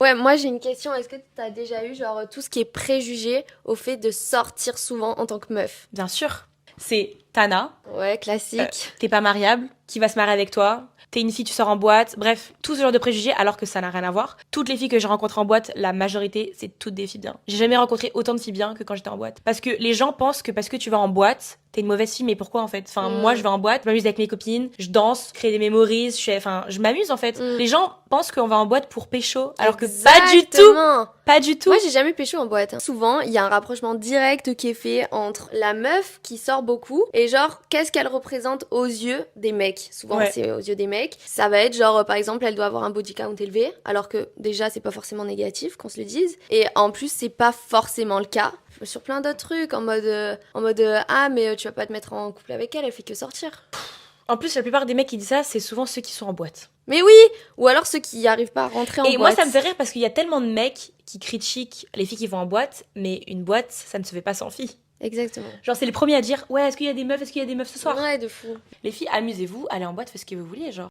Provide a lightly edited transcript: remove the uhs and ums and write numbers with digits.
Ouais, moi j'ai une question. Est-ce que t'as déjà eu genre tout ce qui est préjugé au fait de sortir souvent en tant que meuf? Bien sûr. C'est Tana, Ouais, classique. t'es pas mariable, qui va se marier avec toi, t'es une fille, tu sors en boîte, bref, tout ce genre de préjugés, alors que ça n'a rien à voir. Toutes les filles que j'ai rencontrées en boîte, la majorité, c'est toutes des filles bien. J'ai jamais rencontré autant de filles bien que quand j'étais en boîte. Parce que les gens pensent que parce que tu vas en boîte, t'es une mauvaise fille, mais pourquoi en fait? Enfin, moi, je Hmm, vais en boîte, je m'amuse avec mes copines, je danse, je crée des memories, je m'amuse en fait. hmm. Les gens pensent qu'on va en boîte pour pécho, alors que pas du tout! Exactement. Pas du Moi, tout! j'ai jamais pécho en boîte, hein. Souvent, il y a un rapprochement direct qui est fait entre la meuf qui sort beaucoup et genre qu'est-ce qu'elle représente aux yeux des mecs. Souvent, Ouais. c'est aux yeux des mecs. Ça va être genre par exemple, elle doit avoir un body count élevé, alors que déjà c'est pas forcément négatif, qu'on se le dise. Et en plus, c'est pas forcément le cas sur plein d'autres trucs en mode ah mais tu vas pas te mettre en couple avec elle, elle fait que sortir. En plus, la plupart des mecs qui disent ça, c'est souvent ceux qui sont en boîte. Mais oui, ou alors ceux qui arrivent pas à rentrer en Et moi, ça me fait boîte. rire parce qu'il y a tellement de mecs qui critiquent les filles qui vont en boîte, mais une boîte, ça ne se fait pas sans filles. Exactement. Genre, c'est le premier à dire, ouais, est-ce qu'il y a des meufs ce soir? Ouais, de fou. Les filles, amusez-vous, allez en boîte, faites ce que vous voulez, genre.